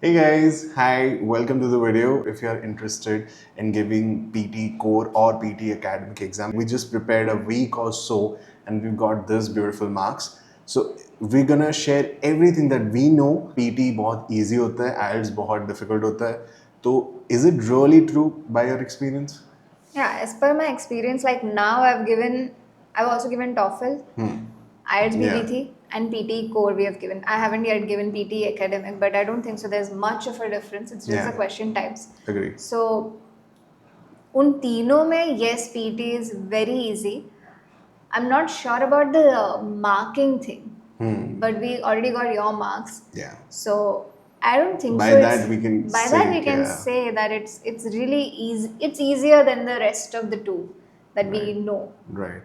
Hey guys, hi, welcome to the video. If you are interested in giving PTE Core or PTE Academic exam, we just prepared a week or so and we've got this beautiful marks. So we're gonna share everything that we know. PTE बहुत easy होता है, IELTS बहुत difficult होता है. So is it really true by your experience? Yeah, as per my experience, like now I've also given TOEFL, IELTS भी दी Yeah, थी, and PTE Core we have given. I haven't yet given PTE Academic, but I don't think so. There's much of a difference. It's just the yeah, question types. agree. So उन तीनों में yes, PTE is very easy. I'm not sure about the marking thing, but we already got your marks. Yeah. So I don't think By so. that we can By that we say, can yeah, say that it's really easy. It's easier than the rest of the two that we right. know. Right.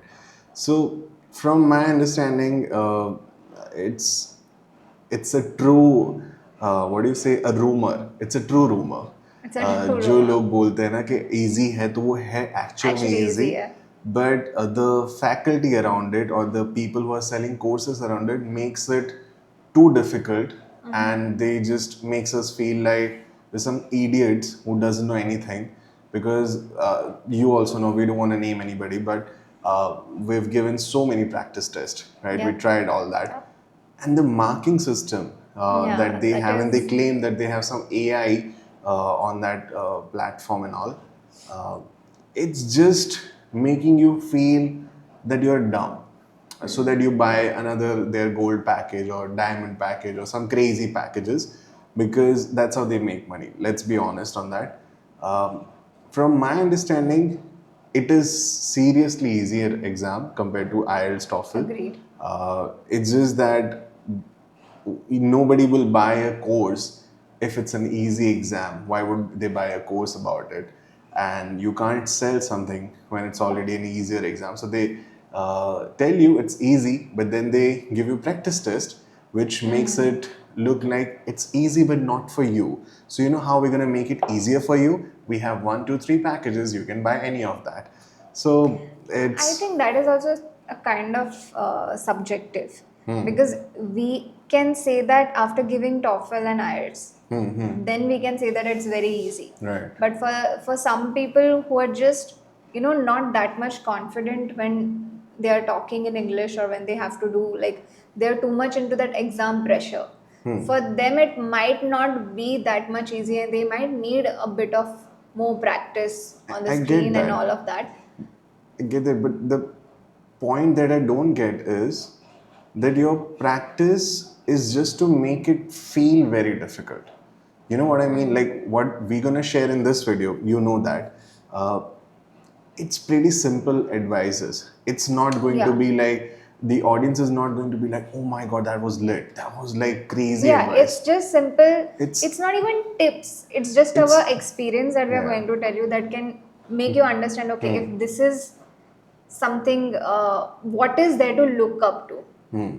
So, from my understanding, it's a true what do you say, a rumor. It's a true rumor. It's a true जो rumor. लोग बोलते हैं ना कि easy है तो वो है actual में Actually easy, easy है. but the faculty around it or the people who are selling courses around it makes it too difficult, and they just makes us feel like there's some idiots who doesn't know anything, because you also know, we don't want to name anybody, but we've given so many practice tests, right? We Yep. tried all that. Yep. And the marking system that Yeah, they that have, and they is. claim that they have some AI on that platform and all, uh, it's just making you feel that you're dumb, so that you buy another their gold package or diamond package or some crazy packages, because that's how they make money. Let's be honest on that. From my understanding, it is seriously easier exam compared to IELTS TOEFL. Agreed. It's just that nobody will buy a course if it's an easy exam. Why would they buy a course about it? And you can't sell something when it's already an easier exam. So they tell you it's easy, but then they give you practice test, which makes it look like it's easy but not for you. So you know how we're gonna make it easier for you? We have 1, 2, 3 packages. You can buy any of that. So I it's think that is also a kind of subjective, because we can say that after giving TOEFL and IELTS, then we can say that it's very easy. right. But for some people who are just not that much confident when they are talking in English, or when they have to do, like, they're too much into that exam pressure. For them, it might not be that much easy, and they might need a bit of more practice on the I get screen and all that. of that. I get it, but the point that I don't get is that your practice is just to make it feel very difficult. You know what I mean? Like what we're gonna share in this video, you know that. Uh, it's pretty simple advices. It's not going to Yeah. be like, the audience is not going to be like, oh my god, that was lit. That was like crazy Yeah, it's advice. just simple. It's It's not even tips. It's just it's our experience that we are yeah. going to tell you, that can make you understand, okay, if this is something, what is there to look up to. Yeah.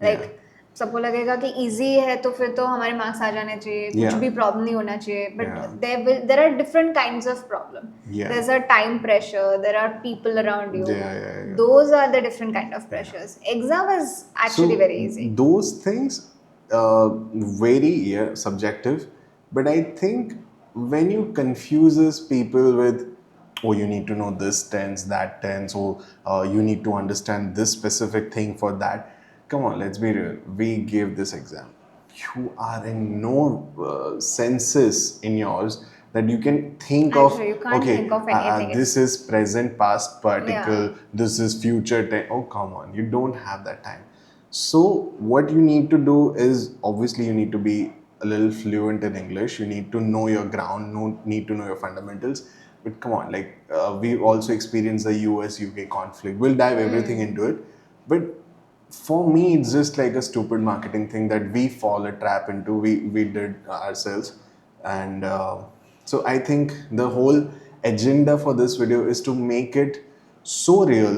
Like, सबको लगेगा कि easy है तो फिर तो हमारे marks आ जाने चाहिए, कुछ Yeah. भी प्रॉब्लम नहीं होना चाहिए. But Yeah. there are different kinds of problem. Yeah. There's a time pressure. There are people around you. Yeah, yeah, yeah. Those are the different kind of pressures. Exam is actually So very easy. those things vary, yeah, subjective, but I think when you confuses people with, oh, you need to know this tense, that tense, or you need to understand this specific thing for that. Come on, let's be real. We give this exam. You are in no senses in yours that you can think of, Actually, you can't okay, think of anything. this is present past Yeah. particle, this is future tense. Oh, come on, you don't have that time. So what you need to do is, obviously you need to be a little fluent in English. You need to know your ground, need to know your fundamentals. But come on, like we've also experienced the US UK conflict. We'll dive everything into it. But for me, it's just like a stupid marketing thing that we fall a trap into. We did ourselves, and so I think the whole agenda for this video is to make it so real,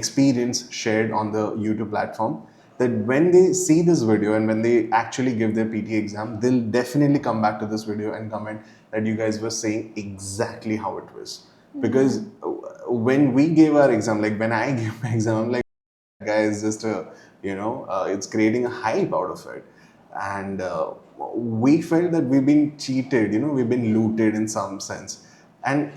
experience shared on the YouTube platform, that when they see this video and when they actually give their PT exam, they'll definitely come back to this video and comment that you guys were saying exactly how it was. Because when we gave our exam, like when I gave my exam, I'm like, guy is just a, it's creating a hype out of it. And we felt that we've been cheated, we've been looted in some sense. And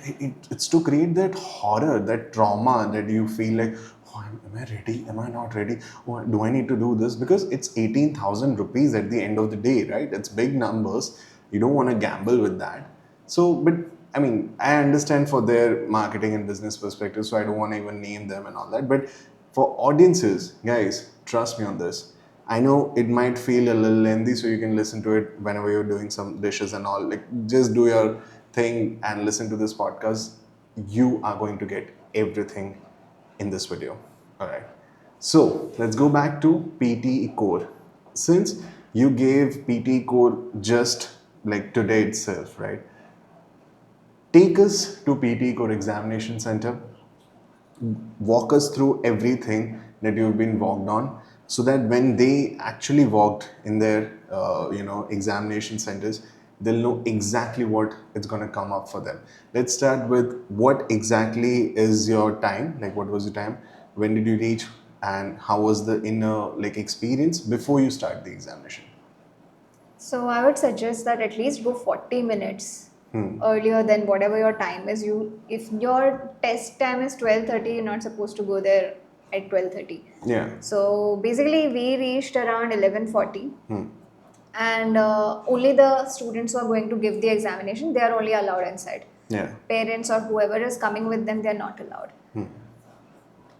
it's to create that horror, that trauma, that you feel like, oh, am I ready? Am I not ready? Oh, do I need to do this? Because it's 18,000 rupees at the end of the day, right? It's big numbers. You don't want to gamble with that. So, but I mean, I understand for their marketing and business perspective, so I don't want to even name them and all that. But for audiences, guys, trust me on this. I know it might feel a little lengthy, so you can listen to it whenever you're doing some dishes and all. Like, just do your thing and listen to this podcast. You are going to get everything in this video. All right. So let's go back to PTE Core. Since you gave PTE Core just like today itself, right? Take us to PTE Core Examination Center, walk us through everything that you've been walked on, so that when they actually walked in their examination centers, they'll know exactly what it's going to come up for them. Let's start with what exactly is your time, like what was your time, when did you reach, and how was the inner like experience before you start the examination. So I would suggest that at least go 40 minutes earlier than whatever your time is. If your test time is 12:30, you're not supposed to go there at 12:30. Yeah. So basically, we reached around 11:40, and only the students who are going to give the examination, they are only allowed inside. Yeah. Parents or whoever is coming with them, they are not allowed.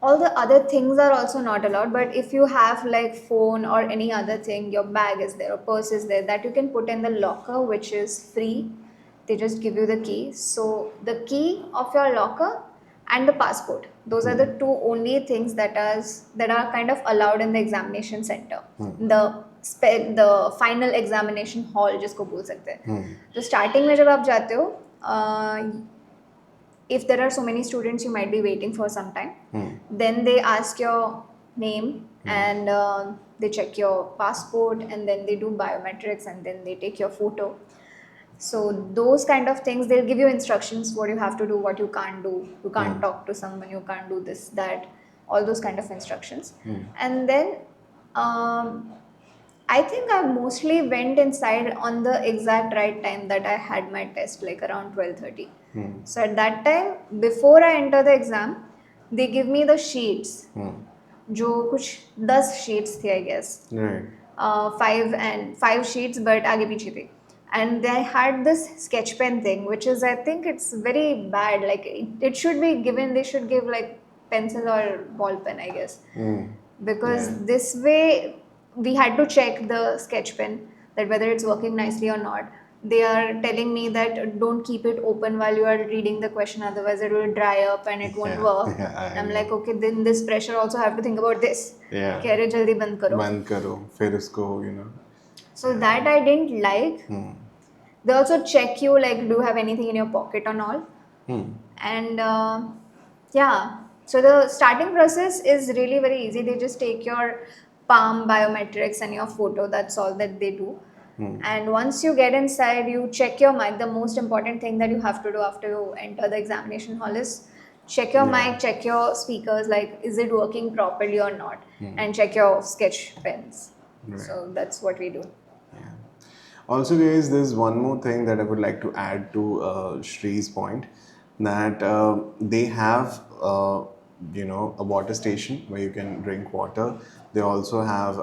All the other things are also not allowed, but if you have like phone or any other thing, your bag is there or purse is there, that you can put in the locker, which is free. They just give you the key. So the key of your locker and the passport, those are the two only things that are kind of allowed in the examination center, the final examination hall जिसको बोल सकते हैं. तो starting में जब आप जाते हो, if there are so many students, you might be waiting for some time. Then they ask your name, and they check your passport, and then they do biometrics, and then they take your photo. So those kind of things, they'll give you instructions what you have to do, what you can't do. You can't talk to someone, you can't do this, that, all those kind of instructions. And then I think I mostly went inside on the exact right time that I had my test, like around 12:30. So at that time, before I enter the exam, they give me the sheets. जो कुछ 10 sheets थे, I guess. Right. 5 sheets, but आगे पीछे थे. And they had this sketch pen thing, which is, I think it's very bad. Like it should be given, they should give like pencil or ball pen, I guess. Because this way we had to check the sketch pen, that whether it's working nicely or not. They are telling me that don't keep it open while you are reading the question, otherwise it will dry up and it won't work. I'm like, okay, then this pressure also have to think about this. कि अरे जल्दी बंद करो. फिर उसको So that I didn't like. They also check you, like, do you have anything in your pocket or all. And yeah, so the starting process is really very easy. They just take your palm biometrics and your photo. That's all that they do. And once you get inside, you check your mic. The most important thing that you have to do after you enter the examination hall is check your mic, check your speakers, like is it working properly or not, and check your sketch pens. So that's what we do. Also, guys, there's one more thing that I would like to add to Shree's point, that they have a water station where you can drink water. They also have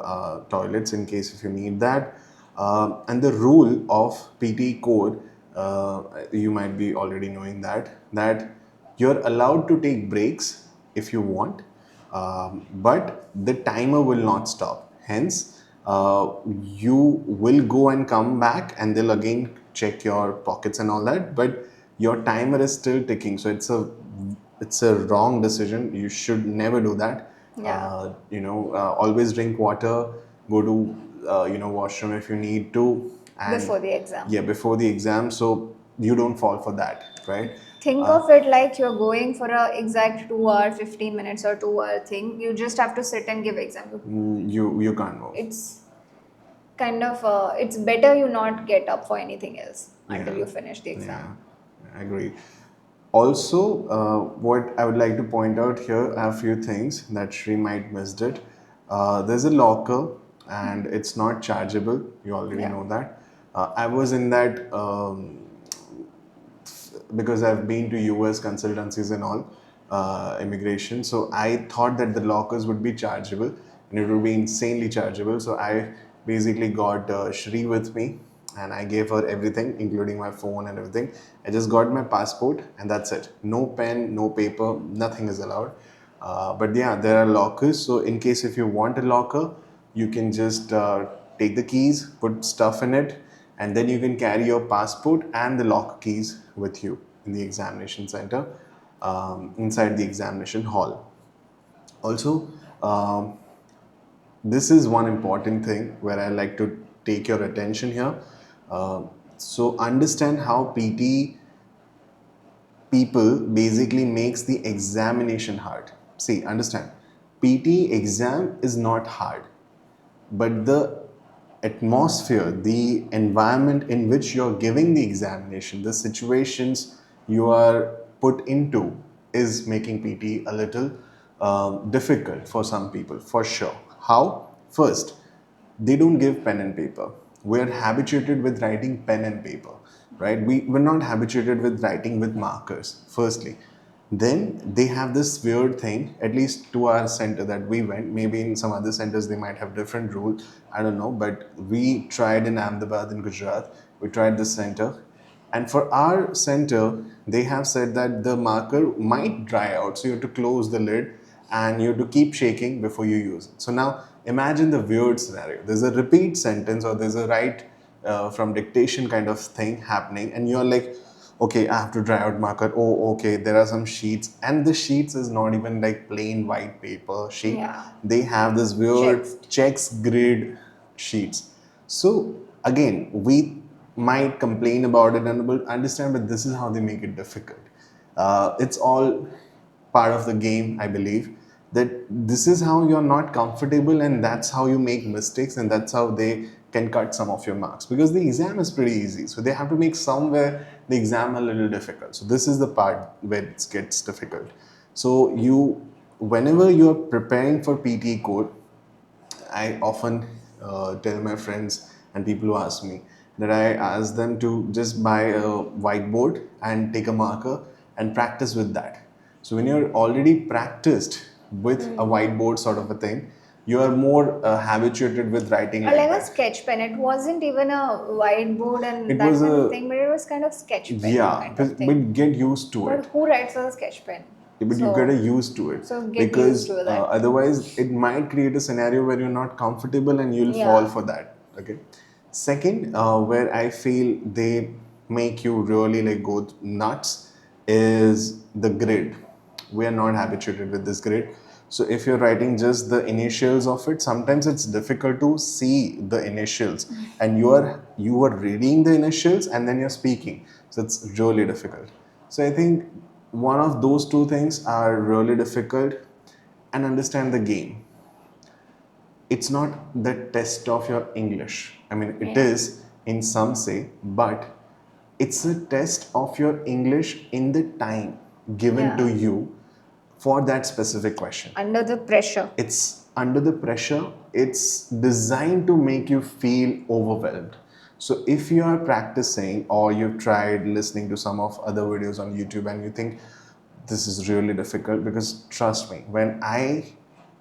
toilets in case if you need that. And the rule of PTE Core, you might be already knowing that you're allowed to take breaks if you want, but the timer will not stop. Hence, you will go and come back, and they'll again check your pockets and all that, but your timer is still ticking. So it's a wrong decision. You should never do that. Always drink water, go to washroom if you need to, and before the exam. Yeah, before the exam, so you don't fall for that, right? Think of it like you're going for a exact 2 hour, 15 minutes or 2 hour thing. You just have to sit and give exam. You can't move. It's kind of it's better you not get up for anything else until you finish the exam. Yeah, I agree. Also, what I would like to point out here are a few things that Shri might missed it. There's a locker, and it's not chargeable. You already know that. I was in that because I've been to US consultancies and all, immigration. So I thought that the lockers would be chargeable and it would be insanely chargeable. So I basically got Shri with me and I gave her everything, including my phone and everything. I just got my passport and that's it. No pen, no paper, nothing is allowed. But yeah, there are lockers. So in case if you want a locker, you can just take the keys, put stuff in it, and then you can carry your passport and the lock keys with you in the examination center, inside the examination hall. Also, this is one important thing where I like to take your attention here. So understand how PT people basically makes the examination hard. See, understand, PT exam is not hard, but the atmosphere, the environment in which you're giving the examination, the situations you are put into is making PT a little difficult for some people, for sure. How? First, they don't give pen and paper. We're habituated with writing pen and paper, right? We're not habituated with writing with markers, firstly. Then they have this weird thing, at least to our center that we went. Maybe in some other centers they might have different rules. I don't know. But we tried in Ahmedabad in Gujarat. We tried this center. And for our center, they have said that the marker might dry out. So you have to close the lid and you have to keep shaking before you use it. So now imagine the weird scenario. There's a repeat sentence or there's a write from dictation kind of thing happening, and you're like, okay, I have to dry out marker. Oh, okay, there are some sheets, and the sheets is not even like plain white paper sheet. Yeah. They have this weird Checks. checks grid sheets. So again, we might complain about it and will understand, but this is how they make it difficult. It's all part of the game, I believe. That this is how you're not comfortable, and that's how you make mistakes, and that's how they can cut some of your marks, because the exam is pretty easy. So they have to make somewhere the exam a little difficult. So this is the part where it gets difficult. So whenever you're preparing for PTE code, I often tell my friends and people who ask me that I ask them to just buy a whiteboard and take a marker and practice with that. So when you're already practiced with a whiteboard sort of a thing, you are more habituated with writing Or like like a that. sketch pen. It wasn't even a whiteboard and It that was kind of a, thing, but it was kind of sketch pen yeah, kind of but thing. get used to But it. who writes on a sketch pen? But you gotta used to it, So get used because to that. otherwise it might create a scenario where you're not comfortable and you'll fall Yeah. for that. Okay. Second, where I feel they make you really like go nuts is the grid. We are not habituated with this grid. So if you're writing just the initials of it, sometimes it's difficult to see the initials, and you are reading the initials and then you're speaking. So it's really difficult. So I think one of those two things are really difficult. And understand the game. It's not the test of your English. I mean, it Yeah. is in some say, but it's a test of your English in the time given to Yeah. you for that specific question. Under the pressure. It's under the pressure. It's designed to make you feel overwhelmed. So if you are practicing or you've tried listening to some of other videos on YouTube and you think this is really difficult, because trust me, when I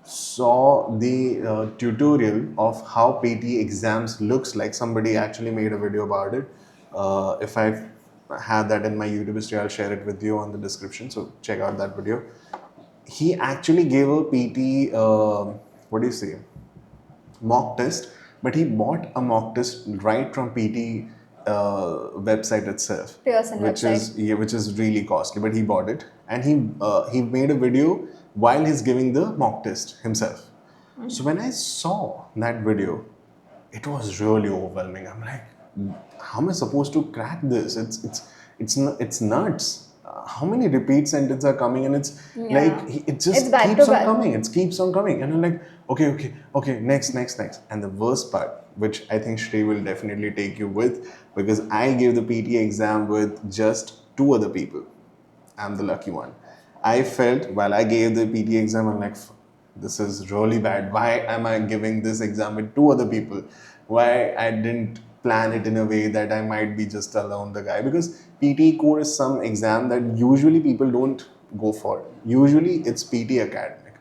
saw the tutorial of how PT exams looks like, somebody actually made a video about it. If I have that in my YouTube history, I'll share it with you on the description, so check out that video. He actually gave a PT, what do you say, mock test, but he bought a mock test right from PT website itself, Pearson which website. is, yeah, which is really costly. But he bought it and he made a video while he's giving the mock test himself. So when I saw that video, it was really overwhelming. I'm like, how am I supposed to crack this? It's nuts. How many repeat sentences are coming, and it's like Yeah. it It's just back to keeps on back. coming. It keeps on coming, and I'm like, okay, next. And the worst part, which I think Shri will definitely take you with, because I gave the PT exam with just two other people. I'm the lucky one. I felt while I gave the PT exam, I'm like, this is really bad. Why am I giving this exam with two other people? Why I didn't plan it in a way that I might be just alone the guy, because PTE Core is some exam that usually people don't go for. Usually it's PT Academic.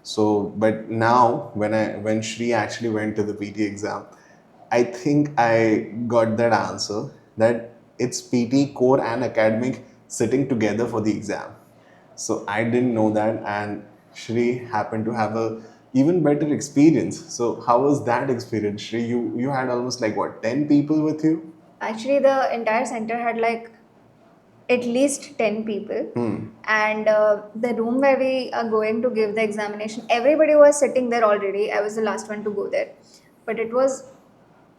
So, but now when Shri actually went to the PT exam, I think I got that answer that it's PT Core and Academic sitting together for the exam. So I didn't know that, and Shri happened to have a even better experience. So how was that experience, Shri? You had almost like what, 10 people with you? Actually, the entire center had like at least 10 people. And the room where we are going to give the examination, everybody was sitting there already. I was the last one to go there. But it was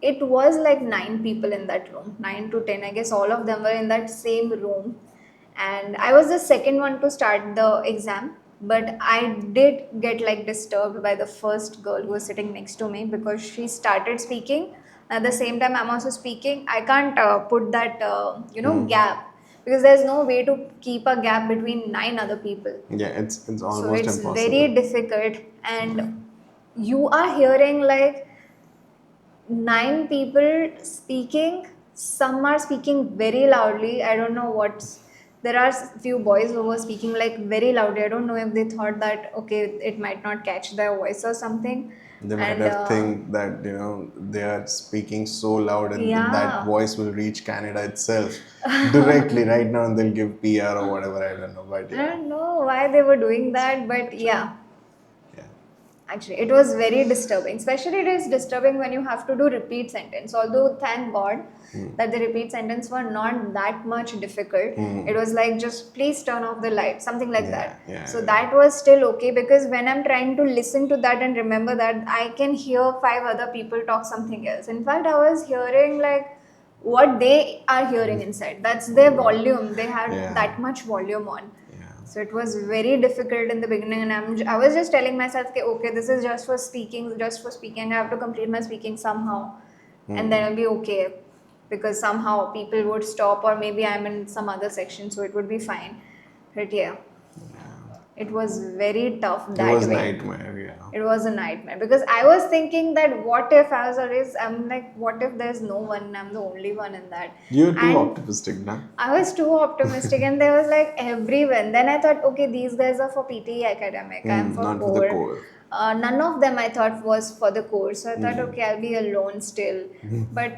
like 9 people in that room, 9 to 10. I guess all of them were in that same room. And I was the second one to start the exam. But I did get like disturbed by the first girl who was sitting next to me because she started speaking. At the same time, I'm also speaking. I can't put that, gap because there's no way to keep a gap between 9 other people. Yeah, it's So almost it's impossible. very difficult. And you are hearing like 9 people speaking. Some are speaking very loudly. I don't know what's. There are few boys who were speaking like very loudly. I don't know if they thought that okay, it might not catch their voice or something. They might And have think that they are speaking so loud and that yeah, voice will reach Canada itself directly right now, and they'll give PR or whatever. I don't know, but I yeah, don't know why they were doing that, but yeah. yeah. Actually, it was very disturbing. Especially, it is disturbing when you have to do repeat sentence. Although, thank God that the repeat sentence were not that much difficult. It was like just please turn off the light, something like Yeah, that. yeah, So yeah. that was still okay because when I'm trying to listen to that and remember that, I can hear 5 other people talk something else. In fact, I was hearing like what they are hearing inside. That's their volume. They had Yeah. that much volume on. Yeah. So it was very difficult in the beginning, and I was just telling myself, okay, this is just for speaking, just for speaking. I have to complete my speaking somehow, and then I'll be okay because somehow people would stop, or maybe I'm in some other section, so it would be fine. But yeah, it was very tough It that was way. nightmare, yeah. It was a nightmare because I was thinking that what if I was always, I'm like, what if there's no one? I'm the only one in that. You're too And optimistic, na? I was too optimistic, and there was like everyone. Then I thought, okay, these guys are for PTE Academic. I'm for Not for the core. core. None of them I thought was for the core. So I thought, okay, I'll be alone still. But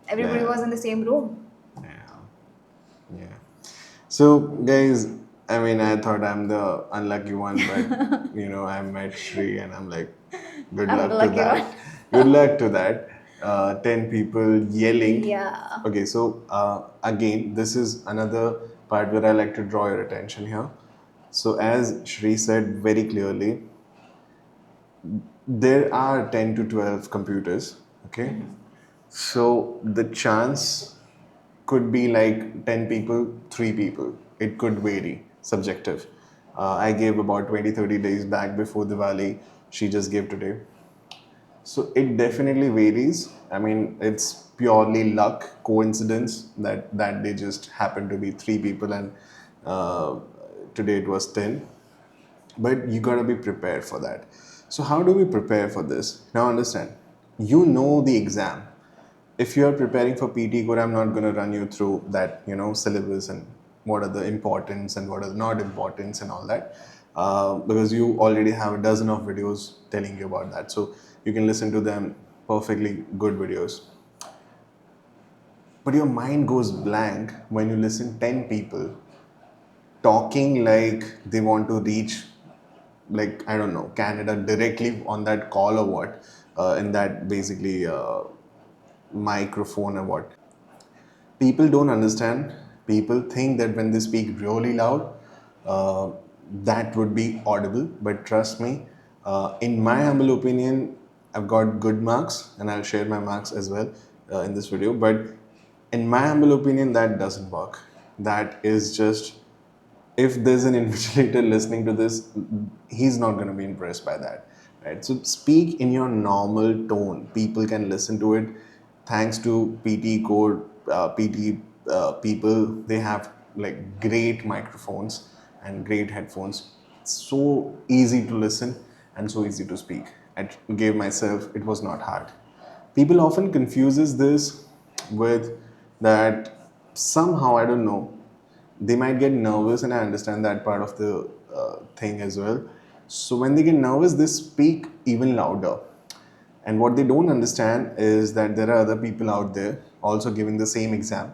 everybody Yeah. was in the same room. Yeah. Yeah. So, guys, I mean, I thought I'm the unlucky one, but I met Shri, and I'm like, good I'm the luck to lucky one. that. Good luck to that. 10 people yelling. Yeah. Okay, so again, this is another part where I like to draw your attention here. So, as Shri said very clearly, there are 10 to 12 computers, okay? So the chance could be like 10 people, 3 people. It could vary, subjective. I gave about 20, 30 days back before Diwali. She just gave today. So it definitely varies. I mean, it's purely luck, coincidence that they just happen to be 3 people, and uh, today it was 10. But you got to be prepared for that. So how do we prepare for this? Now understand, you know the exam. If you are preparing for PT Core, I'm not going to run you through that, syllabus and what are the importance and what are the not importance and all that, because you already have a dozen of videos telling you about that. So you can listen to them, perfectly good videos. But your mind goes blank when you listen 10 people talking like they want to reach, like, I don't know, Canada directly on that call or what, in that basically microphone or what. People don't understand. People think that when they speak really loud, uh, that would be audible. But trust me, in my humble opinion, I've got good marks, and I'll share my marks as well in this video. But in my humble opinion, that doesn't work. That is just, if there's an invigilator listening to this, he's not going to be impressed by that, right? So speak in your normal tone. People can listen to it. Thanks to PT Core, PT people, they have like great microphones and great headphones. It's so easy to listen and so easy to speak. I gave myself, it was not hard. People often confuses this. with that somehow, I don't know, they might get nervous, and I understand that part of the thing as well. So when they get nervous, they speak even louder. And what they don't understand is that there are other people out there also giving the same exam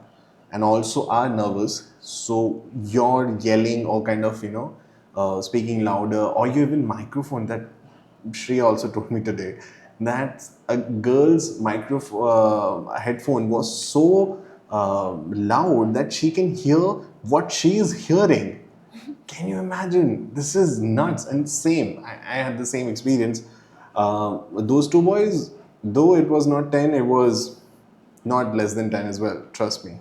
and also are nervous. So you're yelling or kind of, speaking louder, or you even microphone that Shri also told me today that a girl's headphone was so loud that she can hear what she is hearing. Can you imagine? This is nuts. And same, I had the same experience. Those two boys, though it was not 10, it was not less than 10 as well. Trust me.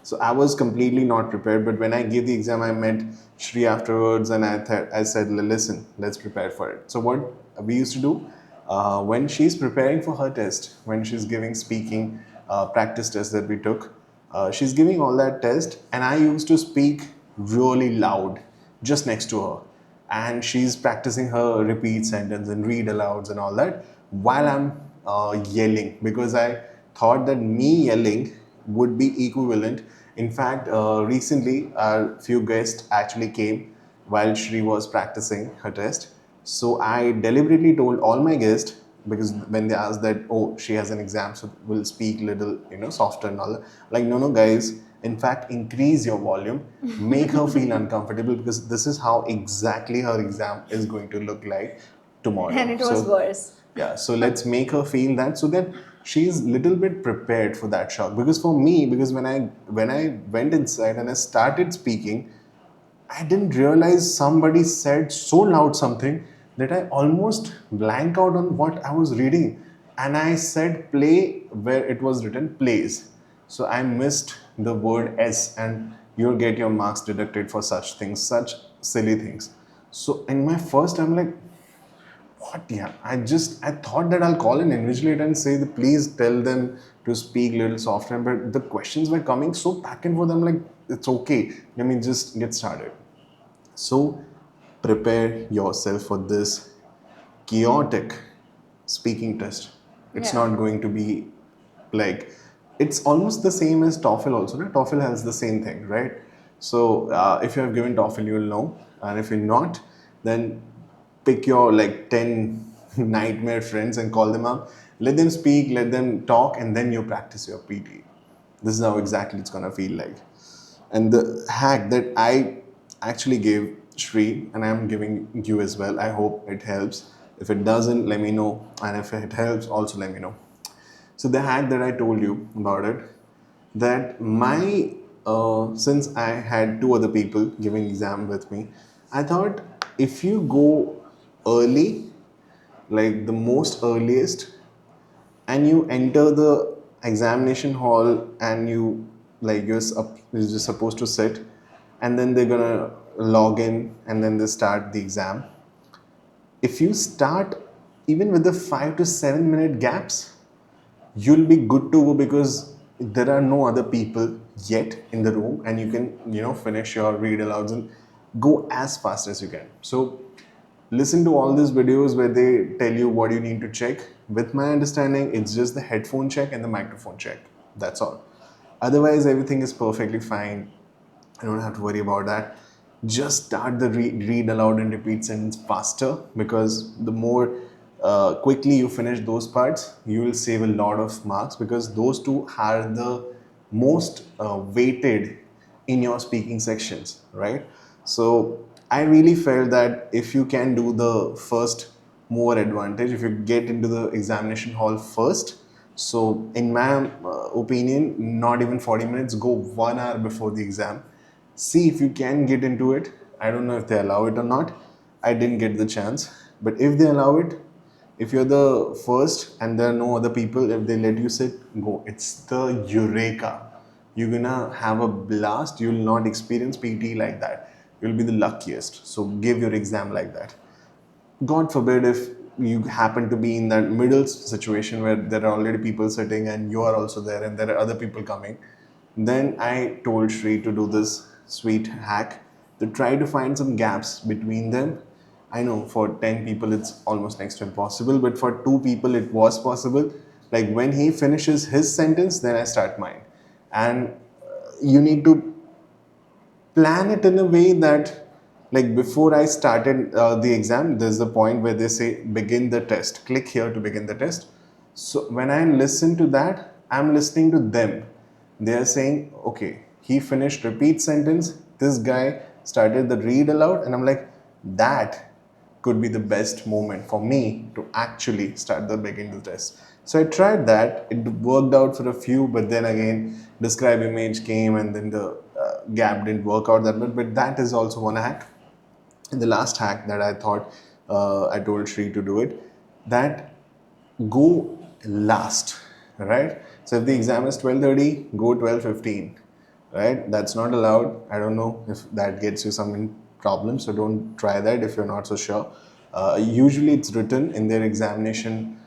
So I was completely not prepared. But when I gave the exam, I met Shri afterwards, and I said, listen, let's prepare for it. So what we used to do when she's preparing for her test, when she's giving speaking practice test that we took, she's giving all that test, and I used to speak really loud just next to her, and she's practicing her repeat sentence and read alouds and all that while I'm yelling, because I thought that me yelling would be equivalent. In fact, recently a few guests actually came while Shri was practicing her test. So I deliberately told all my guests, because when they asked that, oh, she has an exam, so we'll speak little, softer and all that. Like, no, guys. In fact, increase your volume, make her feel uncomfortable, because this is how exactly her exam is going to look like tomorrow. And it was worse. Yeah, so let's make her feel that, so that she's little bit prepared for that shock. Because for me, because when I went inside and I started speaking, I didn't realize somebody said so loud something that I almost blank out on what I was reading. And I said play where it was written plays. So I missed the word S, and you'll get your marks deducted for such things, such silly things. So in my first, I'm like, what? Yeah, I thought that I'll call an invigilator and say, please tell them to speak a little softer. But the questions were coming so back and forth. I'm like, it's okay. Let me just get started. So prepare yourself for this chaotic speaking test. It's Yeah. not going to be like, it's almost the same as TOEFL also. No? TOEFL has the same thing, right? So if you have given TOEFL, you will know. And if you're not, then pick your like 10 nightmare friends and call them up. Let them speak, let them talk, and then you practice your PT. This is how exactly it's gonna feel like. And the hack that I actually gave Shri, and I'm giving you as well, I hope it helps. If it doesn't, let me know. And if it helps, also let me know. So the hack that I told you about it, that since I had two other people giving exam with me, I thought if you go early, like the most earliest, and you enter the examination hall, and you're just supposed to sit, and then they're gonna log in, and then they start the exam. If you start even with the 5 to 7 minute gaps, you'll be good to go, because there are no other people yet in the room, and you can finish your read alouds and go as fast as you can. So listen to all these videos where they tell you what you need to check. With my understanding, it's just the headphone check and the microphone check. That's all. Otherwise, everything is perfectly fine. I don't have to worry about that. Just start the read aloud and repeat sentence faster, because the more quickly you finish those parts, you will save a lot of marks, because those two are the most weighted in your speaking sections, right? So I really felt that if you can do the first more advantage, if you get into the examination hall first, so in my opinion, not even 40 minutes, go 1 hour before the exam. See if you can get into it. I don't know if they allow it or not. I didn't get the chance. But if they allow it, if you're the first and there are no other people, if they let you sit, go. It's the eureka. You're gonna have a blast. You'll not experience PT like that. You'll be the luckiest. So give your exam like that. God forbid if you happen to be in that middle situation where there are already people sitting and you are also there and there are other people coming, then I told Shri to do this sweet hack to try to find some gaps between them. I know for 10 people it's almost next to impossible, but for two people it was possible. Like when he finishes his sentence, then I start mine. And you need to plan it in a way that, like before I started the exam, there's a point where they say begin the test, click here to begin the test. So when I listen to that, I'm listening to them. They are saying, okay, he finished repeat sentence, this guy started the read aloud, and I'm like, that could be the best moment for me to actually start the begin the test. So I tried that. It worked out for a few, but then again, describe image came, and then the gap didn't work out that much. But that is also one hack. And the last hack that I thought I told Shri to do it, that go last, right? So if the exam is 12:30, go 12:15, right? That's not allowed. I don't know if that gets you some problem, so don't try that if you're not so sure. Usually it's written in their examination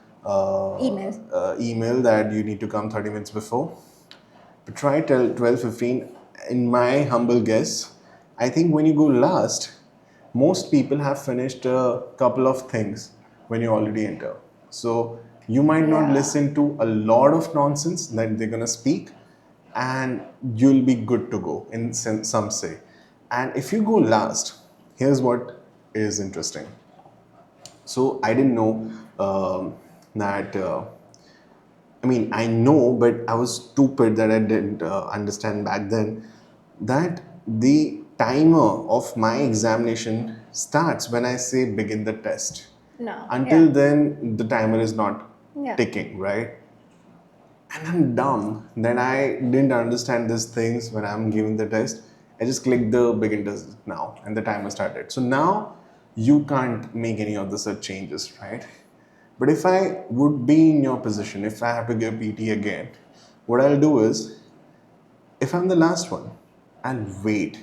Email. email that you need to come 30 minutes before. But try till 12:15. In my humble guess, I think when you go last, most people have finished a couple of things when you already enter. So you might not Yeah. listen to a lot of nonsense that they're gonna speak, and you'll be good to go in some say. And if you go last, here's what is interesting. So I didn't know that. I mean, I know, but I was stupid that I didn't understand back then that the timer of my examination starts when I say begin the test. No. Until Yeah. then, the timer is not Yeah. ticking, right? And I'm dumb that I didn't understand these things when I'm giving the test. I just clicked the begin test now, and the timer started. So now you can't make any of the such changes, right? But if I would be in your position, if I have to give PT again, what I'll do is, if I'm the last one, I'll wait.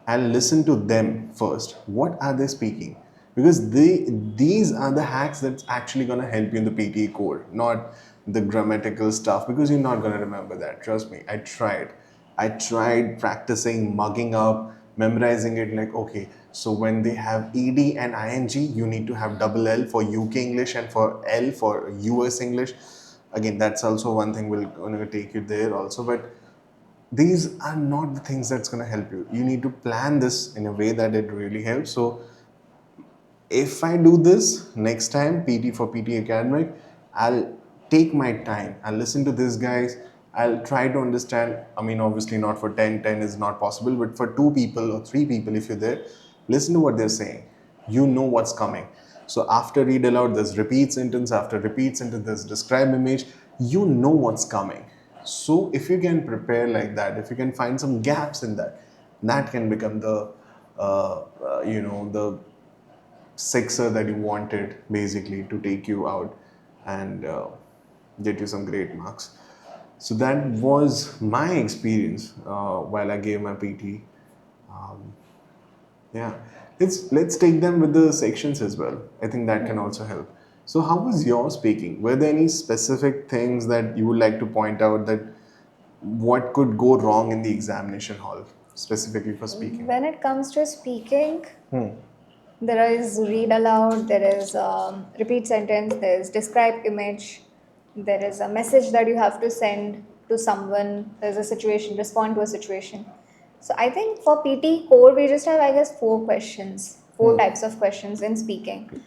I'll listen to them first. What are they speaking? Because these are the hacks that's actually going to help you in the PTE core, not the grammatical stuff, because you're not going to remember that. Trust me, I tried. I tried practicing, mugging up, memorizing it like, okay, so when they have ed and ing, you need to have double L for UK English and for L for US English. Again, that's also one thing we're going to take you there also. But these are not the things that's going to help you. You need to plan this in a way that it really helps. So if I do this next time, PT for PT Academic, I'll take my time. I'll listen to these guys. I'll try to understand. I mean, obviously, not for 10, 10 is not possible, but for two people or three people, if you're there, listen to what they're saying. You know what's coming. So after read aloud, there's repeat sentence. After repeat sentence, there's describe image. You know what's coming. So if you can prepare like that, if you can find some gaps in that, that can become the the sixer that you wanted basically to take you out and get you some great marks. So that was my experience while I gave my PT. Um, yeah, let's take them with the sections as well. I think that can also help. So how was your speaking? Were there any specific things that you would like to point out that what could go wrong in the examination hall specifically for speaking? When it comes to speaking, there is read aloud, there is repeat sentence, there is describe image, there is a message that you have to send to someone, there's a situation, respond to a situation. So I think for PT core, we just have, I guess, four questions, four types of questions in speaking.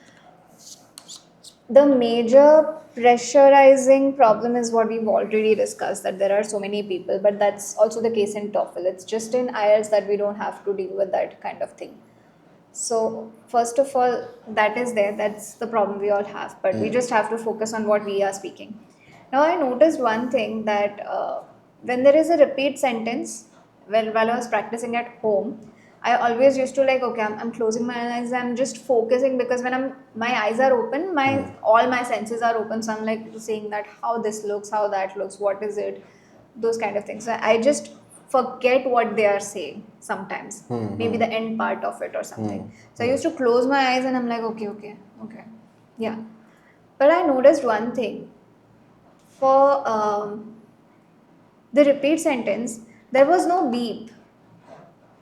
The major pressurizing problem is what we've already discussed, that there are so many people, but that's also the case in TOEFL. It's just in IELTS that we don't have to deal with that kind of thing. So, first of all, that is there. That's the problem we all have. But we just have to focus on what we are speaking. Now, I noticed one thing that when there is a repeat sentence, while I was practicing at home, I always used to like, okay, I'm closing my eyes. I'm just focusing because when my eyes are open, my all my senses are open. So I'm like saying that how this looks, how that looks, what is it, those kind of things. So I just forget what they are saying sometimes, maybe the end part of it or something. So I used to close my eyes and I'm like, okay, okay, okay, yeah. But I noticed one thing for the repeat sentence, there was no beep.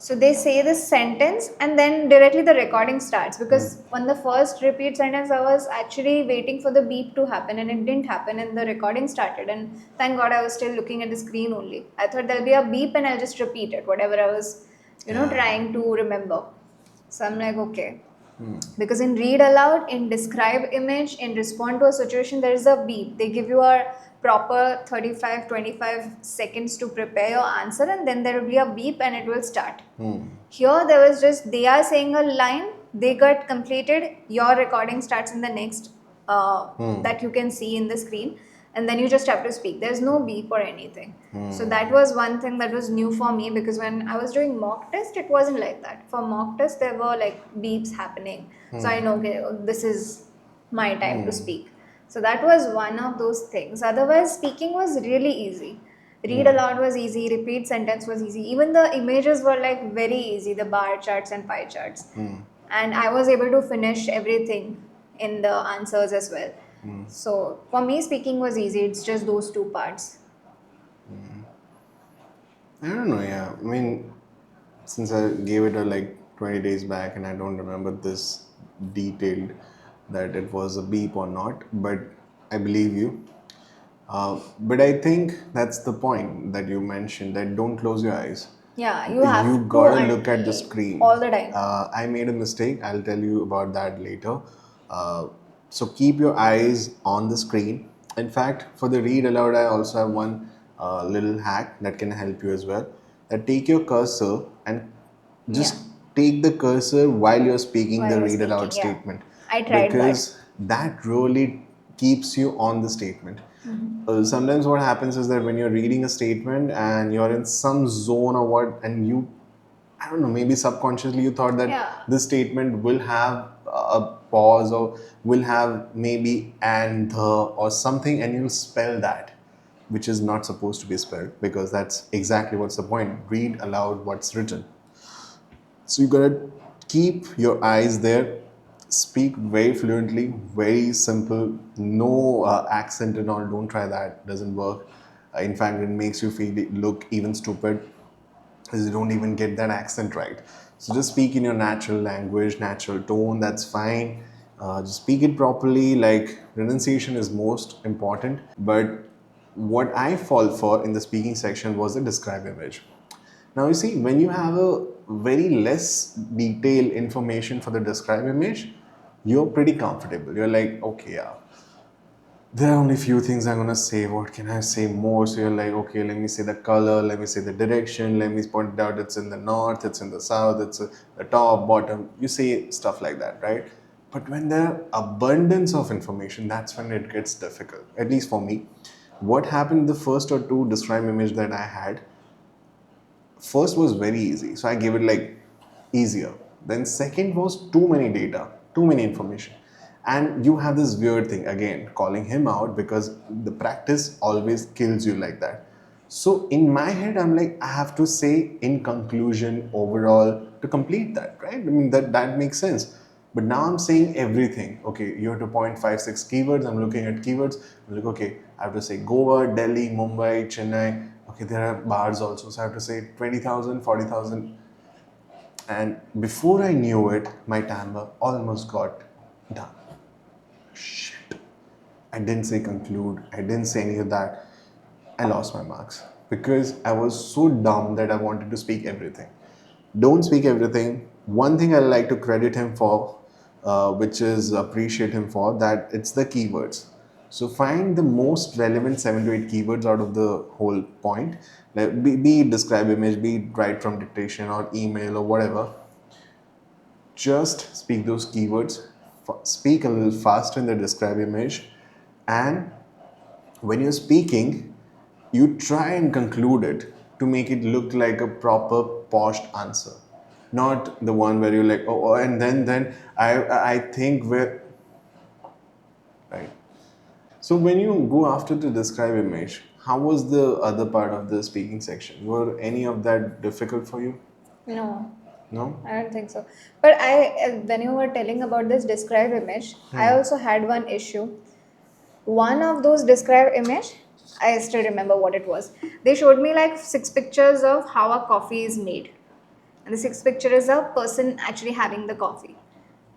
So they say this sentence and then directly the recording starts, because on the first repeat sentence I was actually waiting for the beep to happen and it didn't happen and the recording started, and thank God I was still looking at the screen only. I thought there'll be a beep and I'll just repeat it, whatever I was, Yeah. trying to remember. So I'm like, okay. Because in read aloud, in describe image, in respond to a situation, there is a beep. They give you a proper 35, 25 seconds to prepare your answer, and then there will be a beep and it will start. Here, there was just, they are saying a line, they got completed, your recording starts in the next that you can see in the screen, and then you just have to speak. There's no beep or anything. So that was one thing that was new for me, because when I was doing mock test, it wasn't like that. For mock test, there were like beeps happening. So I know, okay, this is my time to speak. So that was one of those things. Otherwise, speaking was really easy. Read aloud was easy, repeat sentence was easy. Even the images were like very easy, the bar charts and pie charts. And I was able to finish everything in the answers as well. So for me, speaking was easy. It's just those two parts. I don't know, yeah. I mean, since I gave it a like 20 days back and I don't remember this detailed that it was a beep or not, but I believe you. But I think that's the point that you mentioned, that don't close your eyes. Yeah, you You have to gotta look at the screen. all the time. I made a mistake. I'll tell you about that later. Uh, so keep your eyes on the screen. In fact, for the read aloud, I also have one little hack that can help you as well. That take your cursor and Yeah, just take the cursor while you're speaking while the you're read aloud speaking. Yeah, statement, I tried that. because that really keeps you on the statement. Sometimes what happens is that when you're reading a statement and you're in some zone or what, and you, I don't know, maybe subconsciously you thought that Yeah, this statement will have a pause or will have maybe and the or something, and you'll spell that, which is not supposed to be spelled, because that's exactly what's the point. Read aloud what's written. So you gotta keep your eyes there. Speak very fluently, very simple, no accent and all. Don't try that; doesn't work. In fact, it makes you feel look even stupid, because you don't even get that accent right. So just speak in your natural language, natural tone. That's fine. Just speak it properly. Like, pronunciation is most important. But what I fall for in the speaking section was the describe image. Now you see, when you have a very less detailed information for the describe image, you're pretty comfortable. You're like, okay, yeah, there are only few things I'm gonna say. What can I say more? So you're like, okay, let me say the color, let me say the direction, let me point out it's in the north, it's in the south, it's the top, bottom. You say stuff like that, right? But when there are abundance of information, that's when it gets difficult. At least for me. What happened the first or two describe image that I had, first was very easy, so I gave it like easier. Then second was too many data, too many information, and you have this weird thing again, calling him out, because the practice always kills you like that. So in my head, I'm like, I have to say in conclusion, overall, to complete that, right? I mean, that makes sense. But now I'm saying everything. Okay, you have to point 5, 6 keywords. I'm looking at keywords. I'm like, okay, I have to say Goa, Delhi, Mumbai, Chennai. Okay, there are bars also. So I have to say 20,000, 40,000. And before I knew it, my timer almost got done. Shit. I didn't say conclude. I didn't say any of that. I lost my marks because I was so dumb that I wanted to speak everything. Don't speak everything. One thing I like to credit him for, which is appreciate him for, that it's the keywords. So find the most relevant 7 to 8 keywords out of the whole point. Like, be it describe image, be it write from dictation or email or whatever. Just speak those keywords. Speak a little faster in the describe image, and when you're speaking, you try and conclude it to make it look like a proper poshed answer, not the one where you're like, oh, and then I think we're right. So when you go after the describe image, how was the other part of the speaking section? Were any of that difficult for you? No, No. I don't think so. But when you were telling about this describe image, I also had one issue. One of those describe image, I still remember what it was. They showed me like 6 pictures of how a coffee is made. and the sixth picture is a person actually having the coffee,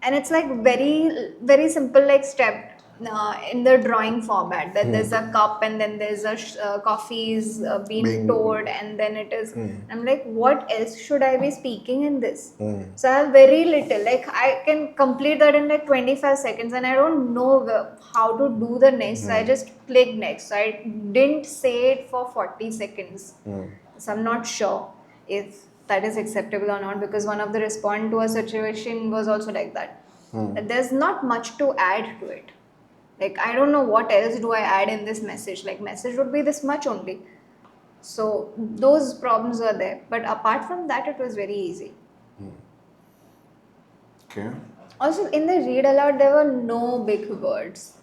and it's like very simple, like step in the drawing format, that there's a cup and then there's a coffee is being Being. poured, and then it is, I'm like, what else should I be speaking in this? So I have very little, like I can complete that in like 25 seconds, and I don't know how to do the next. So I just click next. So I didn't say it for 40 seconds. So I'm not sure if that is acceptable or not, because one of the respond to a situation was also like that. That there's not much to add to it. Like I don't know what else do I add in this message. Like message would be this much only. So those problems were there. But apart from that, it was very easy. Okay. Also, in the read aloud, there were no big words.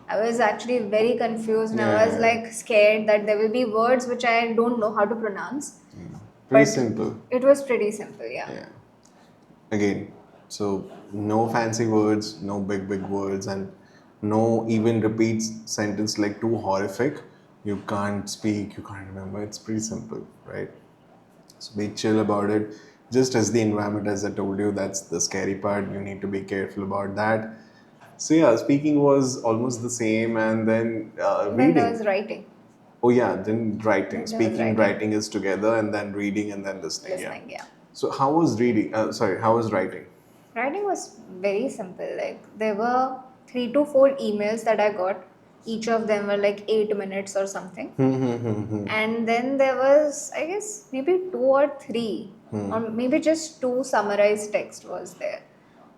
I was actually very confused, and I was Yeah. like scared that there will be words which I don't know how to pronounce. Pretty But simple. it was pretty simple, yeah. Yeah. Again, so no fancy words, no big words, and no even repeats sentence like too horrific. You can't speak, you can't remember. It's pretty simple, right? So be chill about it. Just as the environment, as I told you, that's the scary part. You need to be careful about that. So yeah, speaking was almost the same, and then Then there reading. was writing. Oh yeah, then writing. Then there was Speaking, writing. writing is together, and then reading, and then listening. Yeah. Listening, yeah. So how was reading? Sorry, how was writing? Writing was very simple. Like there were 3 to 4 emails that I got. Each of them were like 8 minutes or something. And then there was, I guess, maybe 2 or 3, or maybe just 2 summarized text was there.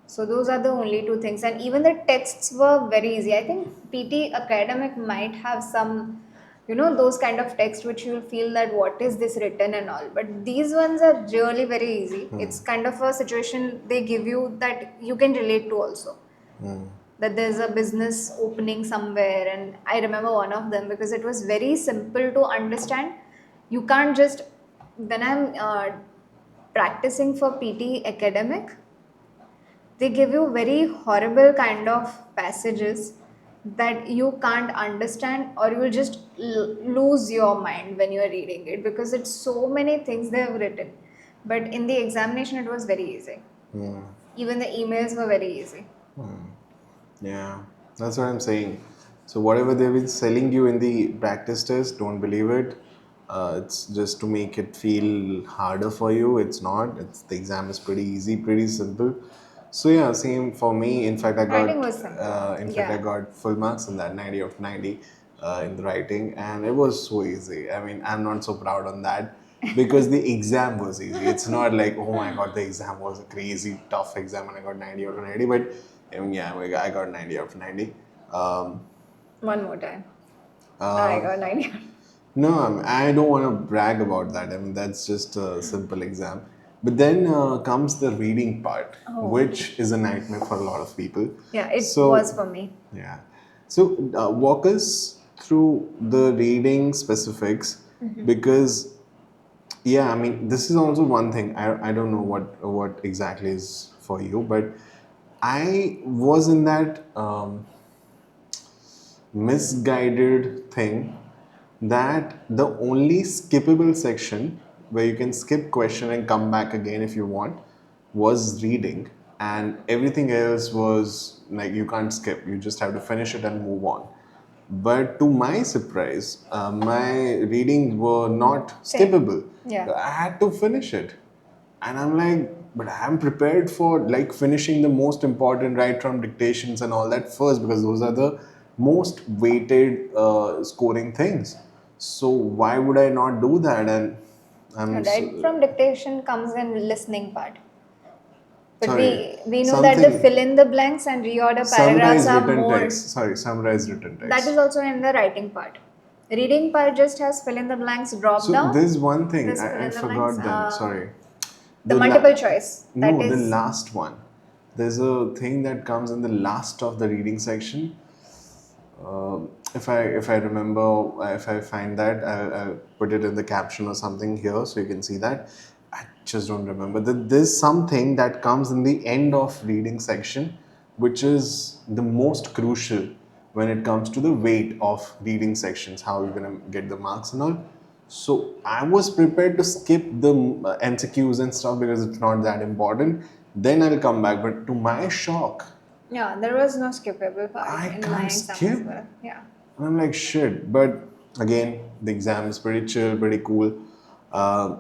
So those are the only 2 things, and even the texts were very easy. I think PT Academic might have some, those kind of text which you'll feel that what is this written and all. But these ones are really very easy. It's kind of a situation they give you that you can relate to also. That there's a business opening somewhere, and I remember one of them because it was very simple to understand. You can't just, when I'm practicing for PT Academic, they give you very horrible kind of passages that you can't understand, or you will just lose your mind when you are reading it, because it's so many things they have written. But in the examination it was very easy. Even the emails were very easy. Yeah, that's what I'm saying. So whatever they've been selling you in the practice test, don't believe it. It's just to make it feel harder for you. It's not. It's the exam is pretty easy, pretty simple. So yeah, same for me. In fact, Writing was simple. I Yeah. got full marks in that, 90 of 90 in the writing, and it was so easy. I mean, I'm not so proud on that because the exam was easy. It's not like, oh my god, the exam was a crazy tough exam and I got 90 out of 90. But I mean, yeah, I got 90 out of 90. Um, One more time. I uh, got 90. no, I don't want to brag about that. I mean, that's just a simple exam. But then comes the reading part, Oh. which is a nightmare for a lot of people. Yeah, it was So, for me. yeah. So, walk us through the reading specifics because, yeah, I mean, this is also one thing. I don't know what exactly is for you, but I was in that misguided thing that the only skippable section where you can skip question and come back again if you want was reading, and everything else was like you can't skip, you just have to finish it and move on. But to my surprise, my readings were not Same. skippable. Yeah. I had to finish it, and I'm like, but I'm prepared for like finishing the most important right from dictations and all that first, because those are the most weighted scoring things. So why would I not do that? And I'm Right from dictation comes in listening part. But sorry, we know that the something fill in the blanks and reorder paragraphs summarize are written more. text. Sorry, summarize written That is text. also in the writing part. Reading part just has fill in the blanks drop So down. there's one thing This fill I in the blanks. forgot then. Sorry, The the la- multiple choice. That no, the is. last one. There's a thing that comes in the last of the reading section. If I remember, if I find that, I'll put it in the caption or something here so you can see that. I just don't remember. There's something that comes in the end of reading section, which is the most crucial when it comes to the weight of reading sections, how you're gonna get the marks and all. So I was prepared to skip the MCQs and stuff because it's not that important. Then I'll come back. But to my shock, Yeah, there was no skippable part I in my can't exam as skip. well. Yeah. And I'm like, shit. But again, the exam is pretty chill, pretty cool. Uh,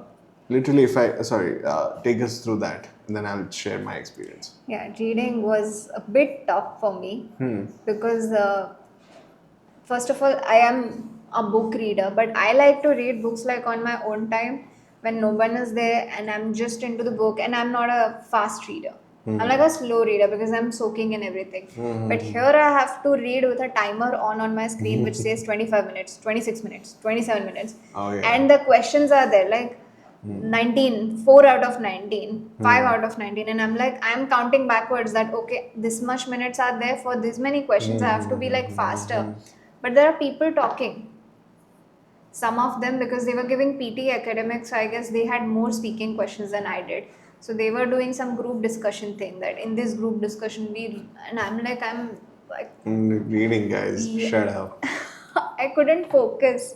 Literally, if I, sorry, take us through that and then I'll share my experience. Yeah, reading was a bit tough for me because first of all, I am a book reader, but I like to read books like on my own time when no one is there and I'm just into the book, and I'm not a fast reader. I'm like a slow reader because I'm soaking in everything. But here I have to read with a timer on my screen which says 25 minutes, 26 minutes, 27 minutes. Oh, yeah. And the questions are there like 19, 4 out of 19, 5 out of 19, and I'm like, I'm counting backwards that okay, this much minutes are there for this many questions, I have to be like faster. But there are people talking, some of them, because they were giving PTE Academic, so I guess they had more speaking questions than I did. So they were doing some group discussion thing, that in this group discussion we, and I'm like, Reading, guys. yeah. Shut up. I couldn't focus.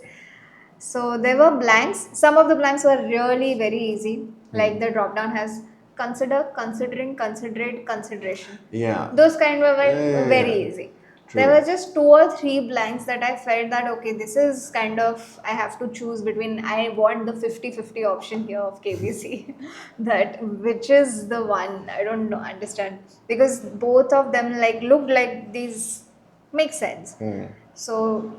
So there were blanks. Some of the blanks were really very easy. Like the drop down has consider, considering, considerate, consideration. Yeah. Those kind were Yeah, like yeah, very yeah. easy. There True. were just 2 or 3 blanks that I felt that okay, this is kind of, I have to choose between, I want the 50-50 option here of KBC. That which is the one, I don't know, understand, because both of them like looked like these make sense. So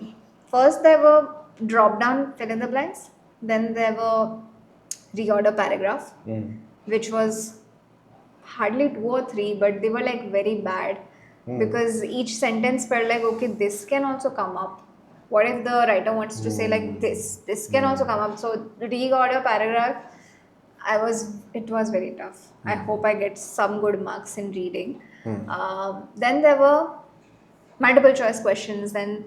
first there were drop down fill in the blanks, then there were reorder paragraph, which was hardly 2 or 3, but they were like very bad because each sentence felt like okay, this can also come up. What if the writer wants to say like this can also come up? So reorder paragraph, it was very tough. I hope I get some good marks in reading. Then there were multiple choice questions, then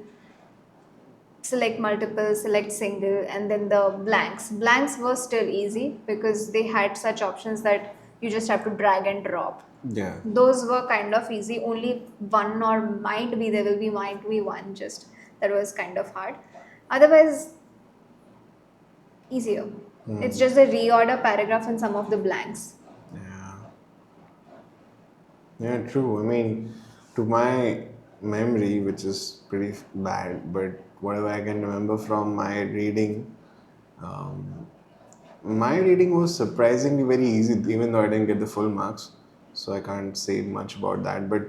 select multiple, select single, and then the blanks. Blanks were still easy because they had such options that you just have to drag and drop. Yeah. Those were kind of easy. Only one or might be one, just that was kind of hard. Otherwise, easier. It's just a reorder paragraph and some of the blanks. Yeah. Yeah, true. I mean, to my memory, which is pretty bad, but whatever I can remember from um, my reading was surprisingly very easy, even though I didn't get the full marks. So I can't say much about that. But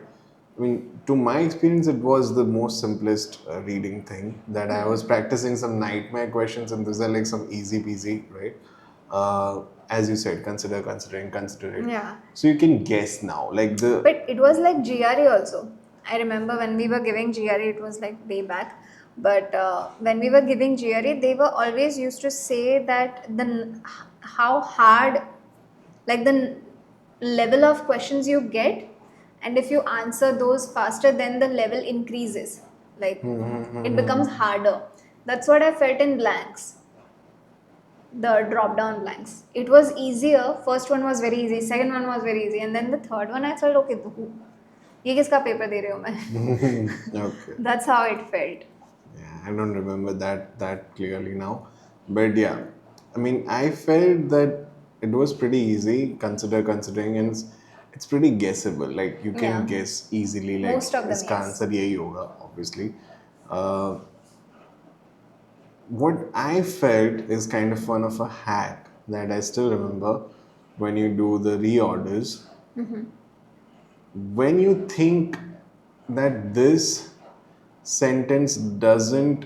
I mean, to my experience, it was the most simplest reading thing that I was practicing some nightmare questions, and those are like some easy peasy, right? As you said, consider, considering, consider it. Yeah. So you can guess now, like the But it was like GRE also. I remember when we were giving GRE, it was like way back. But when we were giving GRE, they were always used to say that how hard, like level of questions you get, and if you answer those faster, then the level increases. Like it becomes harder. That's what I felt in blanks, the drop down blanks. It was easier. First one was very easy, second one was very easy, and then the third one I felt okay, ये किसका paper दे रही हूँ मैं. okay. That's how it felt. Yeah, I don't remember that clearly now, but yeah, I mean, I felt that it was pretty easy. Considering, and it's pretty guessable. Like you can Yeah, guess easily. Like most of them, इसका yes. answer यही होगा, obviously. Uh, what I felt is kind of one of a hack that I still remember when you do the reorders. When you think that this sentence doesn't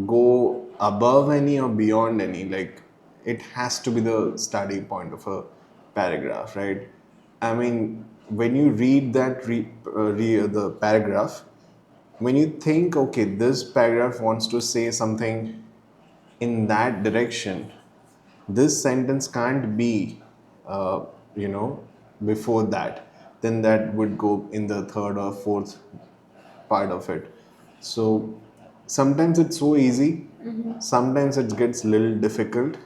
go above any or beyond any, like it has to be the starting point of a paragraph, right? I mean, when you read the paragraph, when you think, okay, this paragraph wants to say something in that direction, this sentence can't be, uh, you know, before that. Then that would go in the third or fourth part of it. So sometimes it's so easy, sometimes it gets a little difficult,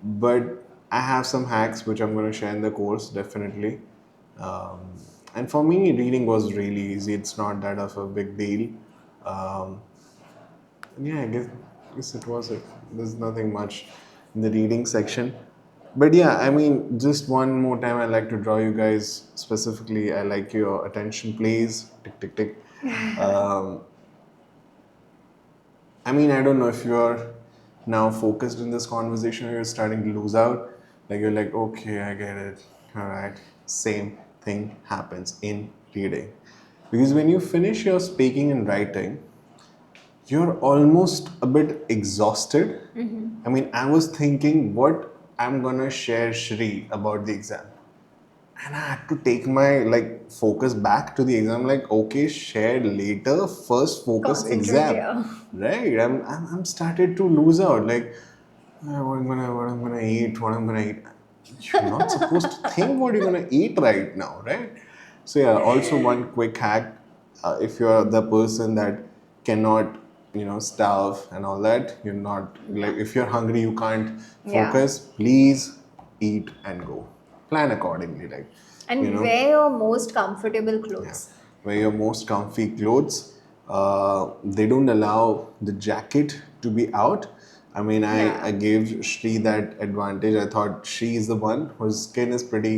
but I have some hacks which I'm going to share in the course definitely. Um, and for me, reading was really easy. It's not that of a big deal. Um, yeah, I guess. Yes, it was it. There's nothing much in the reading section. But yeah, I mean, just one more time, I like to draw you guys specifically. I like your attention, please. Tick, tick, tick. Um, I mean, I don't know if you're now focused in this conversation or you're starting to lose out. Like, you're like, okay, I get it. All right. Same thing happens in reading. Because when you finish your speaking and writing, you're almost a bit exhausted. I mean, I was thinking what I'm gonna share Shri about the exam. And I had to take my like focus back to the exam, like, okay, share later, first focus Concentrate, exam. yeah. Right. I'm started to lose out. Like, what I'm gonna eat, what I'm gonna eat. You're not supposed to think what you're gonna eat right now, right? So yeah, also one quick hack, if you're the person that cannot, starve and all that, you're not like if you're hungry, you can't Yeah. focus. Please eat and go. Plan accordingly, like, you And know. wear your most comfortable Yeah, clothes. wear your most comfy clothes. They don't allow the jacket to be out. I mean, I Yeah. gave Shri that advantage. I thought she is the one whose skin is pretty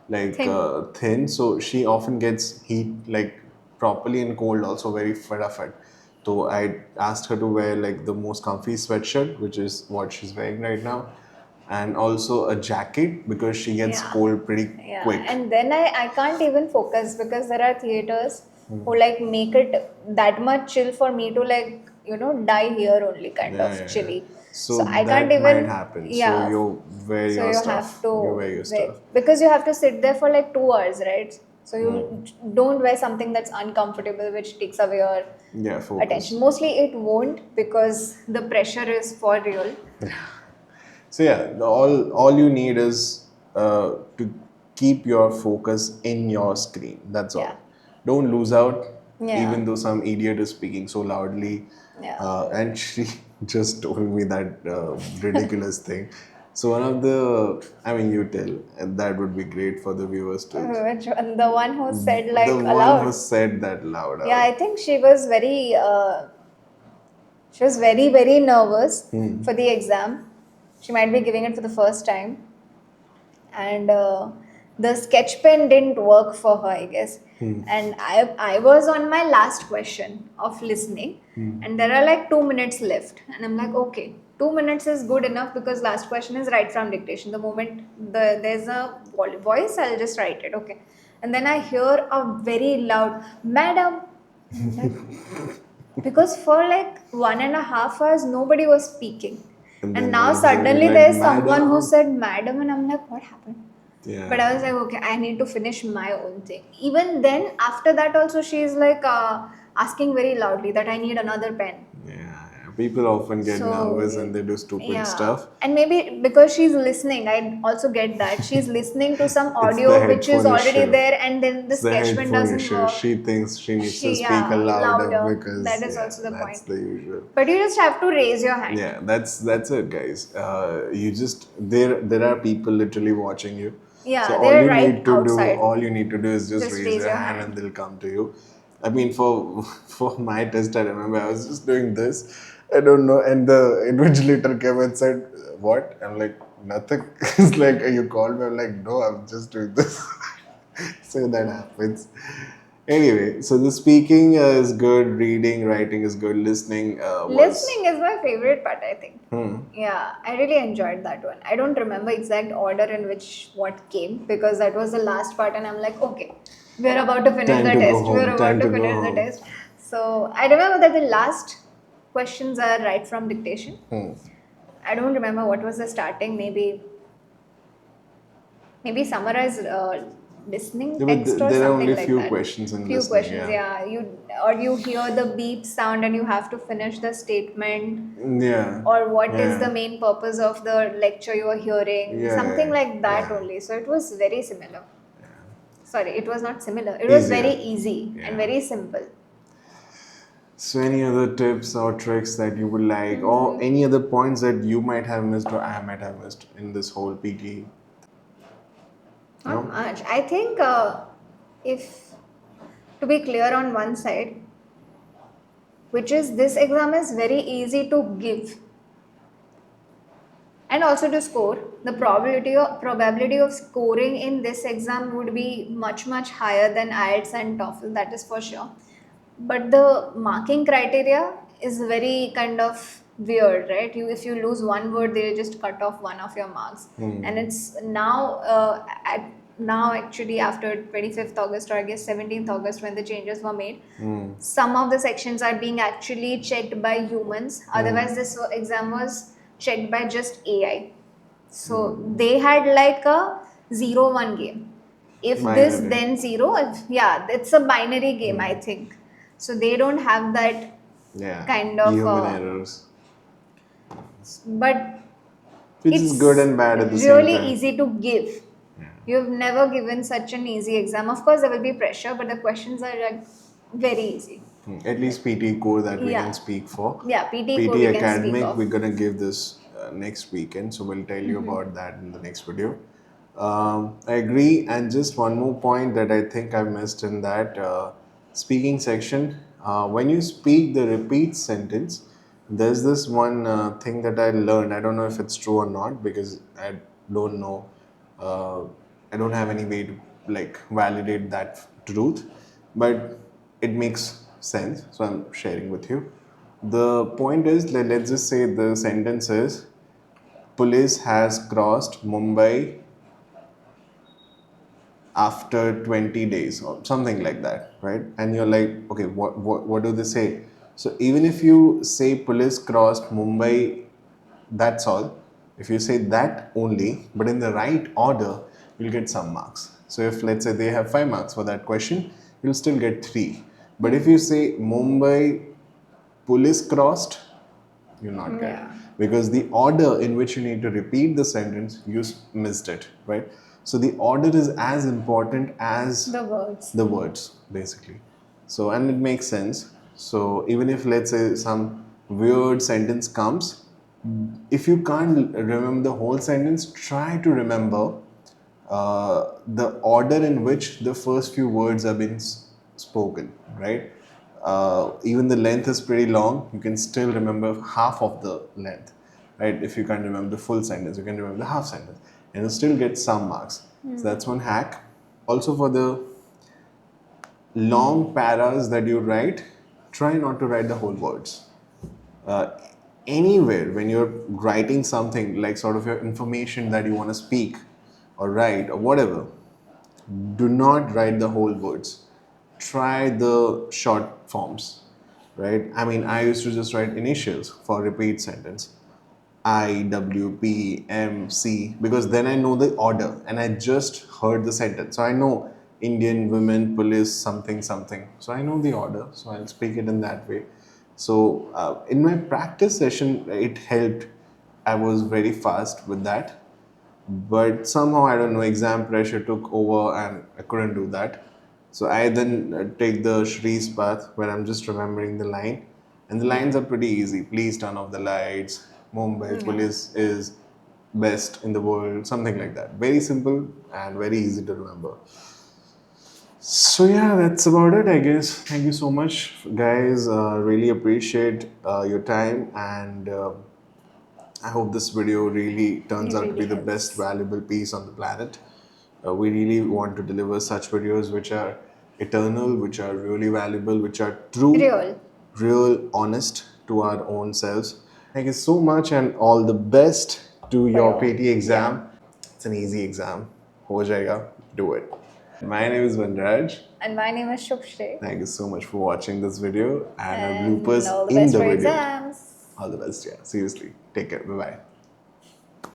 like Thin. thin, so she often gets heat like properly and cold also very fat. So I asked her to wear like the most comfy sweatshirt, which is what she's wearing right now, and also a jacket because she gets Yeah. cold pretty Yeah. quick. And then I can't even focus because there are theaters who like make it that much chill for me to like, die here only kind Yeah, of yeah, yeah. chilly. So So I can't that might even, happen. So yeah. you wear So your you have stuff. You to wear your wear, stuff. because you have to sit there for like 2 hours, right? So you don't wear something that's uncomfortable, which takes away your Yeah, attention. focus. Mostly it won't because the pressure is for real. So yeah, all you need is to keep your focus in your screen. That's Yeah. all. Don't lose out. Yeah. Even though some idiot is speaking so loudly, Yeah. and she just told me that ridiculous thing. So one of the, I mean, you tell, and that would be great for the viewers to. Which one? The one who said The like one who aloud. said that loud Yeah, out. I think she was very, very nervous for the exam. She might be giving it for the first time. And the sketch pen didn't work for her, I guess. And I was on my last question of listening, and there are like 2 minutes left. And I'm like, okay, 2 minutes is good enough because last question is right from dictation. The moment there's a voice, I'll just write it, okay. And then I hear a very loud, Madam. And I'm like, because for like 1.5 hours nobody was speaking, And and then all now of a sudden you're suddenly like, there's someone who madam. said madam, and I'm like, what happened? But I was Yeah. like, okay, I need to finish my own thing. Even then, after that also, she's like asking very loudly that I need another pen. Yeah. People often get So, nervous and they do stupid yeah. stuff. And maybe because she's listening, I also get that. She's listening to some It's the audio which is headphone already issue. there, and then the It's the sketch pen headphone doesn't issue. work. She thinks she needs to She, speak yeah, louder louder. That because is yeah, also the that's point. the usual. But you just have to raise your hand. Yeah, that's it, guys. You just there are people literally watching you. So Yeah, they're right outside. all you need to do is just Just raise raise your your hand and hand. they'll come to you. I mean, for for my test, I remember I was just doing this. I don't know, and the invigilator came and said, "What?" I'm like, "Nothing." It's like you called me. I'm like, "No, I'm just doing this." So that happens. Anyway, so the speaking is good, reading, writing is good, listening was. Listening is my favorite part, I think. Yeah, I really enjoyed that one. I don't remember exact order in which what came because that was the last part, and I'm like, okay, we're about to finish Time the to go test. We're home. about Time to to go finish the home. test. So I remember that the last questions are right from dictation. I don't remember what was the starting. Maybe summarize listening Yeah, but text or there are something only like few that. questions in Few listening. questions, Yeah. yeah. You hear the beep sound and you have to finish the statement, Yeah. or what is the Yeah. main purpose of the lecture you are hearing, Yeah. something Yeah. like that Yeah. only. So it was very similar. Sorry, it was not similar. It was very Easier. easy and Yeah. very simple. So, any other tips or tricks that you would like, or any other points that you might have missed or I might have missed in this whole PT? Not No? much. I think if to be clear on one side, which is this exam is very easy to give. And also to score, the probability of scoring in this exam would be much higher than IELTS and TOEFL, that is for sure. But the marking criteria is very kind of weird, right? You, if you lose one word, they just cut off one of your marks. And it's now now actually after 25th August, or I guess 17th August, when the changes were made, some of the sections are being actually checked by humans. Otherwise this exam was checked by just AI. So they had like a 0-1 game. If this, Binary. then zero. Yeah, it's a binary game, I think. So they don't have that Yeah, kind of. human errors, But which is good it's and bad at the same really time. easy to give. You've never given such an easy exam. Of course, there will be pressure, but the questions are like very easy. At least PTE Core that we can Yeah. speak for. Yeah, PTE Core PTE we can speak Academic, of. we're gonna give this next weekend, so we'll tell you about that in the next video. I agree, and just one more point that I think I missed in that speaking section. When you speak the repeat sentence, there's this one thing that I learned. I don't know if it's true or not because I don't know. Uh, I don't have any way to like validate that truth, but it makes sense. So I'm sharing with you. The point is, let's just say the sentence is, police has crossed Mumbai after 20 days or something like that, right? And you're like, okay, what do they say? So even if you say police crossed Mumbai, that's all. If you say that only, but in the right order, you'll get some marks. So if let's say they have 5 marks for that question, you'll still get 3. But if you say Mumbai police crossed, you'll not get, because the order in which you need to repeat the sentence, you missed it, right? So the order is as important as The words. the words, basically. So, and it makes sense. So even if let's say some weird sentence comes, if you can't remember the whole sentence, try to remember the order in which the first few words have been spoken, right? Even the length is pretty long, you can still remember half of the length, right? If you can't remember the full sentence, you can remember the half sentence, and you still get some marks. So that's one hack. Also, for the long paras that you write, try not to write the whole words. Uh, Anywhere when you're writing something like sort of your information that you want to speak or write or whatever, do not write the whole words. Try the short forms, right? I mean, I used to just write initials for repeat sentence. I, W, P, M, C, because then I know the order and I just heard the sentence. So I know Indian women, police, something, something. So I know the order. So I'll speak it in that way. So in my practice session, it helped. I was very fast with that, but somehow I don't know, exam pressure took over and I couldn't do that. So I then take the Shree's path where I'm just remembering the line, and the lines are pretty easy. Please turn off the lights. Mumbai police is best in the world, something like that. Very simple and very easy to remember. So yeah, that's about it, I guess. Thank you so much, guys. Really appreciate your time, and I hope this video really turns It out to be really the helps. best valuable piece on the planet. We really want to deliver such videos which are eternal, which are really valuable, which are true, Real. real, honest to our own selves. Thank you so much, and all the best to For your your. PTE exam. Yeah. It's an easy exam. Ho jayega. Do it. My name is Vanraj. And my name is Shubhshri. Thank you so much for watching this video and our And bloopers all the in best the for video. exams. All the best. Yeah, seriously. Take care. Bye bye.